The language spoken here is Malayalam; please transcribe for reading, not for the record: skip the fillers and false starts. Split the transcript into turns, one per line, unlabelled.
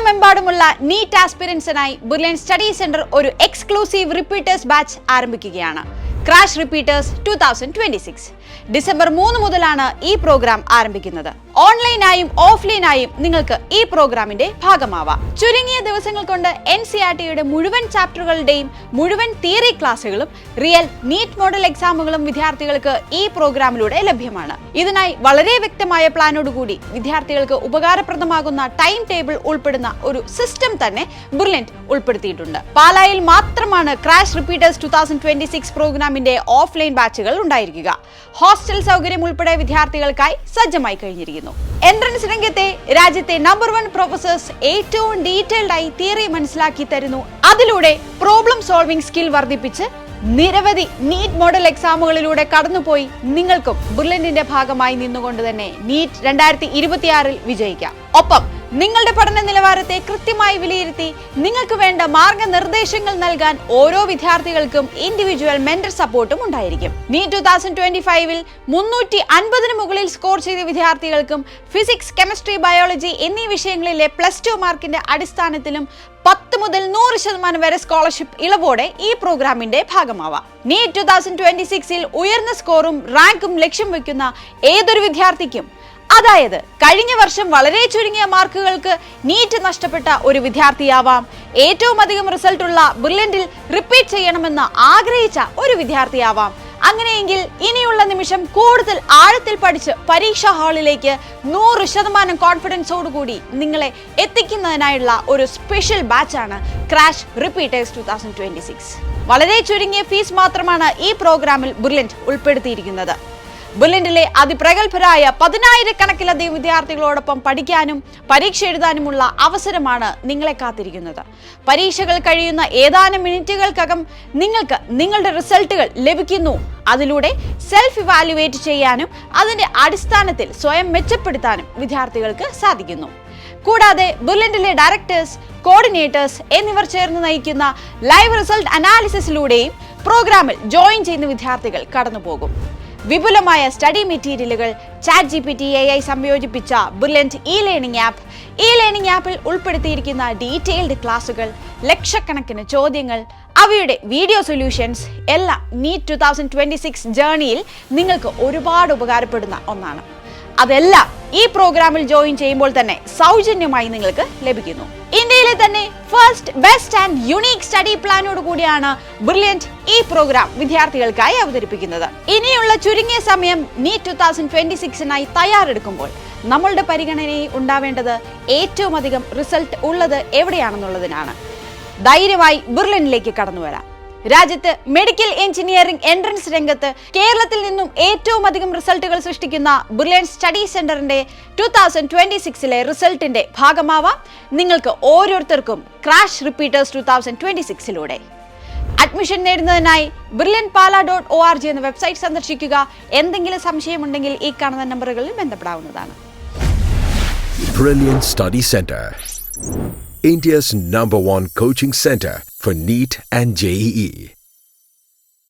ലോകമെമ്പാടുമുള്ള നീറ്റ് ആസ്പിരൻസിനായി ബുർലിയന്റ് സ്റ്റഡി സെന്റർ ഒരു എക്സ്ക്ലൂസീവ് റിപ്പീറ്റേഴ്സ് ബാച്ച് ആരംഭിക്കുകയാണ്. ക്രാഷ് റിപ്പീറ്റേഴ്സ് 2026 ഡിസംബർ 3 മുതലാണ് ഈ പ്രോഗ്രാം ആരംഭിക്കുന്നത്. ഓൺലൈനായും ഓഫ്ലൈനായും നിങ്ങൾക്ക് ഈ പ്രോഗ്രാമിന്റെ ഭാഗമാവാം. ചുരുങ്ങിയ ദിവസങ്ങൾ കൊണ്ട് NCERTയുടെ മുഴുവൻ ചാപ്റ്ററുകളുടെയും മുഴുവൻ തിയറി ക്ലാസുകളും റിയൽ നീറ്റ് മോഡൽ എക്സാമുകളും വിദ്യാർത്ഥികൾക്ക് ഈ പ്രോഗ്രാമിലൂടെ ലഭ്യമാണ്. ഇതിനായി വളരെ വ്യക്തമായ പ്ലാനോടുകൂടി വിദ്യാർത്ഥികൾക്ക് ഉപകാരപ്രദമാകുന്ന ടൈം ടേബിൾ ഉൾപ്പെടുന്ന ഒരു സിസ്റ്റം തന്നെ ബുർലിയന്റ് ഉൾപ്പെടുത്തിയിട്ടുണ്ട്. പാലായിൽ മാത്രമാണ് ക്രാഷ് റിപ്പീറ്റേഴ്സ് 2026 പ്രോഗ്രാമിന്റെ ഓഫ്ലൈൻ ബാച്ചുകൾ ഉണ്ടായിരിക്കുക. ഹോസ്റ്റൽ സൗകര്യം ഉൾപ്പെടെ വിദ്യാർത്ഥികൾക്കായി സജ്ജമായി കഴിഞ്ഞിരിക്കുന്നു. എൻട്രൻസ് രംഗത്തെ രാജ്യത്തെ നമ്പർ 1 പ്രൊഫസേഴ്സ് ഏറ്റവും ഡീറ്റെയിൽഡ് ആയി തിയറി മനസ്സിലാക്കി തരുന്നു. അതിലൂടെ പ്രോബ്ലം സോൾവിംഗ് സ്കിൽ വർദ്ധിപ്പിച്ച് നിരവധി നീറ്റ് മോഡൽ എക്സാമുകളിലൂടെ കടന്നുപോയി നിങ്ങൾക്കും ബുർലിയന്റിന്റെ ഭാഗമായി നിന്നുകൊണ്ട് തന്നെ നീറ്റ് 2026 വിജയിക്കാം. ഒപ്പം നിങ്ങളുടെ പഠന നിലവാരത്തെ കൃത്യമായി വിലയിരുത്തി നിങ്ങൾക്ക് വേണ്ട മാർഗനിർദ്ദേശങ്ങൾ നൽകാൻ ഓരോ വിദ്യാർത്ഥികൾക്കും ഇൻഡിവിജ്വൽ മെന്റർ സപ്പോർട്ടും ഉണ്ടായിരിക്കും. നീറ്റ് 2025 350 മുകളിൽ സ്കോർ ചെയ്ത വിദ്യാർത്ഥികൾക്കും ഫിസിക്സ്, കെമിസ്ട്രി, ബയോളജി എന്നീ വിഷയങ്ങളിലെ +2 മാർക്കിന്റെ അടിസ്ഥാനത്തിലും 10 മുതൽ 100% വരെ സ്കോളർഷിപ്പ് ഇളവോടെ ഈ പ്രോഗ്രാമിന്റെ ഭാഗമാവാം. നീറ്റ് 2026 ഉയർന്ന സ്കോറും റാങ്കും ലക്ഷ്യം വെക്കുന്ന ഏതൊരു വിദ്യാർത്ഥിക്കും, അതായത് കഴിഞ്ഞ വർഷം വളരെ ചുരുങ്ങിയ മാർക്കുകൾക്ക് നീറ്റ് നഷ്ടപ്പെട്ട ഒരു വിദ്യാർത്ഥിയാവാം, ഏറ്റവും അധികം റിസൾട്ട് ഉള്ള ബുർലിയന്റിൽ റിപ്പീറ്റ് ചെയ്യണമെന്ന് ആഗ്രഹിച്ച ഒരു വിദ്യാർത്ഥിയാവാം. അങ്ങനെയെങ്കിൽ ഇനിയുള്ള നിമിഷം കൂടുതൽ ആഴത്തിൽ പഠിച്ച് പരീക്ഷാ ഹാളിലേക്ക് 100% കോൺഫിഡൻസോടുകൂടി നിങ്ങളെ എത്തിക്കുന്നതിനായുള്ള ഒരു സ്പെഷ്യൽ ബാച്ചാണ് ക്രാഷ് റിപ്പീറ്റേഴ്സ് 2026. വളരെ ചുരുങ്ങിയ ഫീസ് മാത്രമാണ് ഈ പ്രോഗ്രാമിൽ ബുർലിയന്റ് ഉൾപ്പെടുത്തിയിരിക്കുന്നത്. ബുർലിയന്റിലെ അതിപ്രഗത്ഭരായ 10,000-കണക്കിലധികം വിദ്യാർത്ഥികളോടൊപ്പം പഠിക്കാനും പരീക്ഷ എഴുതാനുമുള്ള അവസരമാണ് നിങ്ങളെ കാത്തിരിക്കുന്നത്. പരീക്ഷകൾ കഴിയുന്ന ഏതാനും മിനിറ്റുകൾക്കകം നിങ്ങൾക്ക് നിങ്ങളുടെ റിസൾട്ടുകൾ ലഭിക്കുന്നു. അതിലൂടെ സെൽഫ് ഇവാലുവേറ്റ് ചെയ്യാനും അതിന്റെ അടിസ്ഥാനത്തിൽ സ്വയം മെച്ചപ്പെടുത്താനും വിദ്യാർത്ഥികൾക്ക് സാധിക്കുന്നു. കൂടാതെ ബുർലിയന്റിലെ ഡയറക്ടേഴ്സ്, കോർഡിനേറ്റേഴ്സ് എന്നിവർ ചേർന്ന് നയിക്കുന്ന ലൈവ് റിസൾട്ട് അനാലിസിസിലൂടെയും പ്രോഗ്രാമിൽ ജോയിൻ ചെയ്യുന്ന വിദ്യാർത്ഥികൾ കടന്നുപോകും. വിപുലമായ സ്റ്റഡി മെറ്റീരിയലുകൾ, ChatGPT AI സംയോജിപ്പിച്ച ബുർലിയന്റ് ലേണിംഗ് ആപ്പിൽ ഉൾപ്പെടുത്തിയിരിക്കുന്ന ഡീറ്റെയിൽഡ് ക്ലാസുകൾ, ലക്ഷക്കണക്കിന് ചോദ്യങ്ങൾ, അവയുടെ വീഡിയോ സൊല്യൂഷൻസ് എല്ലാം നീറ്റ് 2026 ജേർണിയിൽ നിങ്ങൾക്ക് ഒരുപാട് ഉപകാരപ്പെടുന്ന ഒന്നാണ്. അതെല്ലാം ഈ പ്രോഗ്രാമിൽ ജോയിൻ ചെയ്യുമ്പോൾ തന്നെ സൗജന്യമായി നിങ്ങൾക്ക് ലഭിക്കുന്നു. ഇന്ത്യയിലെ തന്നെ first, best and unique study പ്ലാനോട് കൂടിയാണ് ബുർലിയന്റ് ഈ പ്രോഗ്രാം വിദ്യാർത്ഥികൾക്കായി അവതരിപ്പിക്കുന്നത്. ഇനിയുള്ള ചുരുങ്ങിയ സമയം നീറ്റ് 2026 തയ്യാറെടുക്കുമ്പോൾ നമ്മളുടെ പരിഗണനയിൽ ഉണ്ടാവേണ്ടത് ഏറ്റവും അധികം റിസൾട്ട് ഉള്ളത് എവിടെയാണെന്നുള്ളതിനാണ്. ധൈര്യമായി ബുർലിയന്റിലേക്ക് കടന്നു വരാം. രാജ്യത്ത് മെഡിക്കൽ എഞ്ചിനീയറിംഗ് എൻട്രൻസ് രംഗത്ത് കേരളത്തിൽ നിന്നും ഏറ്റവും അധികം റിസൾട്ടുകൾ സൃഷ്ടിക്കുന്ന ബുർലിയന്റ് സ്റ്റഡി സെന്ററിന്റെ 2026 റിസൾട്ടിന്റെ ഭാഗമാവാം നിങ്ങൾക്ക് ഓരോരുത്തർക്കും ക്രാഷ് റിപ്പീറ്റേഴ്സ് 2026 അഡ്മിഷൻ നേടുന്നതിനായി brilliantpala.org എന്ന വെബ്സൈറ്റ് സന്ദർശിക്കുക. എന്തെങ്കിലും സംശയമുണ്ടെങ്കിൽ ഈ കാണുന്ന നമ്പറുകളിൽ ബന്ധപ്പെടാവുന്നതാണ്.
Brilliant Study Center, India's #1 coaching center for NEET and JEE.